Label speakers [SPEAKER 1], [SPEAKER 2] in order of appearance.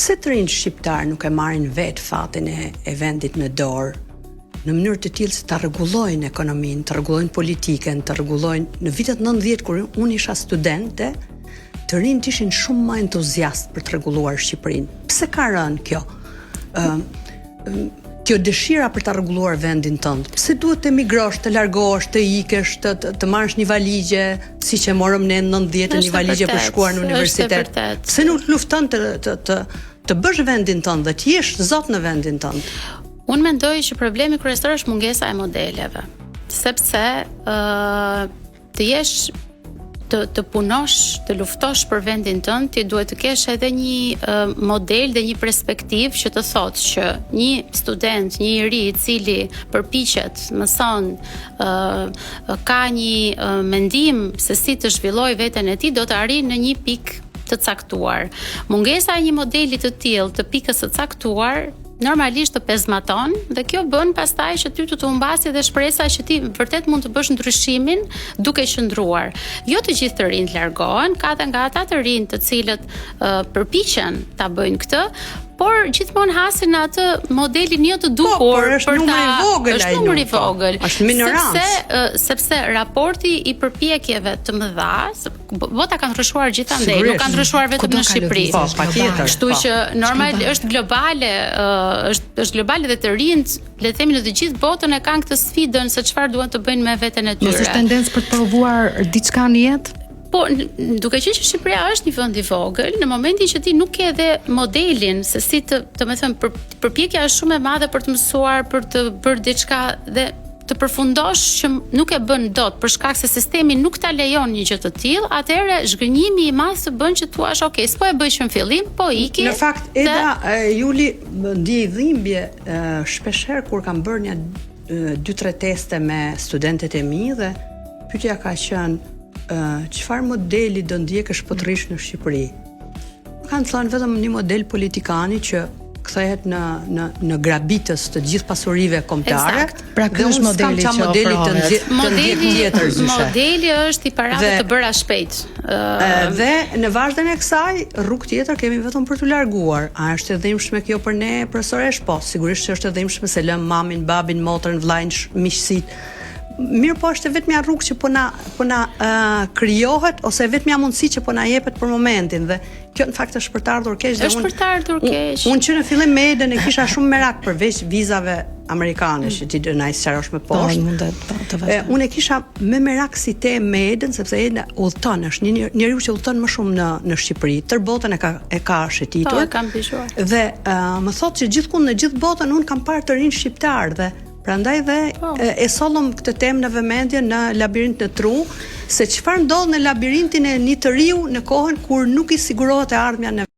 [SPEAKER 1] pse të rinjt shqiptar nuk e marrin vetë fatin e vendit në dorë, në mënyrë të tillë se ta rregullojnë ekonominë, të rregullojnë politikën, të rregullojnë në vitet 90 kur unë isha studente, të rinjt ishin shumë më entuziast për të rregulluar Shqipërinë. Pse ka rënë kjo? Kjo dëshira për ta rregulluar vendin tënd. Pse duhet të emigrosh, të largohesh, të ikesh, të marrësh një valigje, siç e morëm ne në 90 një valigje për shkuar në universitet. Pse nuk lufton të bësh vendin tënd dhe të jesh zot në vendin tënd?
[SPEAKER 2] Unë mendoj që problemi kryesor është mungesa e modeleve, sepse të jesh të punosh, të luftosh për vendin tënd, ti duhet të kesh edhe një model dhe një perspektivë që të thotë që një student, një njerëz i cili përpiqet, mëson, ka një mendim se si të zhvillojë veten e tij, do të arrijë në një pikë të caktuar. Mungesa e një modeli të tillë, të pikës së caktuar, normalisht të pezmaton dhe kjo bën pastaj që ty të humbasi dhe shpresa që ti vërtet mund të bësh ndryshimin duke qëndruar. Jo të gjithë të rinjt largohen, ka dhe nga ata të rinj të cilët përpiqen ta bëjnë këtë, por gjithmonë hasin atë modelin jo të duhur
[SPEAKER 1] është numri i vogël. Është minorancë.
[SPEAKER 2] Sepse raporti i përpjekjeve të mëdha, bota ka ndryshuar gjithandej, nuk ka ndryshuar vetëm në Shqipëri.
[SPEAKER 1] Po, patjetër.
[SPEAKER 2] Kështu që normal është globale, është globale dhe të rinjt, le të themi në të gjithë botën e kanë këtë sfidën se çfarë duan të bëjnë me veten e tyre.
[SPEAKER 3] Mos është tendencë për të provuar diçka në jetë?
[SPEAKER 2] Po, duke qenë që Shqipëria është një vend i vogël, në momentin që ti nuk ke edhe modelin se si të më thënë, përpjekja është shumë e madhe për të mësuar, për të bërë diçka dhe të përfundosh që nuk e bën dot për shkak se sistemi nuk ta lejon një gjë të tillë, atëherë zhgënjimi i madh të bën që thua, "Ok, s'po e bëj që në fillim, po iki."
[SPEAKER 1] Në fakt, Eda, Juli ndjej dhimbje shpeshherë kur kam bërë një 2-3 teste me studentët e mi dhe pyetja ka qenë çfarë modeli do ndjekësh po të rish në Shqipëri? Kanë thënë vetëm një model politikani që kthehet në grabitës të gjithë pasurive kombëtare.
[SPEAKER 3] Pra ky është modeli që ofrohet.
[SPEAKER 2] Modeli është i parave të bëra shpejt.
[SPEAKER 1] Dhe në vazhdim e kësaj, rrugë tjetër kemi vetëm për të larguar. A është e dhimbshme kjo për ne profesoresh? Po, sigurisht që është e dhimbshme se lëm mamin, babin, motrën, vllajin, miqësitë. Mirë, po është vetëm rrugë që po na krijohet ose vetëm mundësi që po na jepet për momentin dhe kjo në fakt është për të ardhur keq.
[SPEAKER 2] Është për të ardhur keq.
[SPEAKER 1] Unë që në fillim me Edën e kisha shumë merak përveç vizave amerikane që ti do na sqarosh më poshtë. Unë e kisha me merak si te me Edën sepse Eda udhton, është një njeriu që udhton më shumë në Shqipëri. Tër botën e ka shetitur.
[SPEAKER 2] Po, e kam dëgjuar.
[SPEAKER 1] Dhe më thotë që gjithkund në gjithë botën unë kam parë të rinj shqiptar dhe prandaj dhe e sollëm këtë temë në vëmendje në Labirint në Tru, se çfarë ndodh në labirintin e një të riu në kohën kur nuk i sigurohet e ardhmja në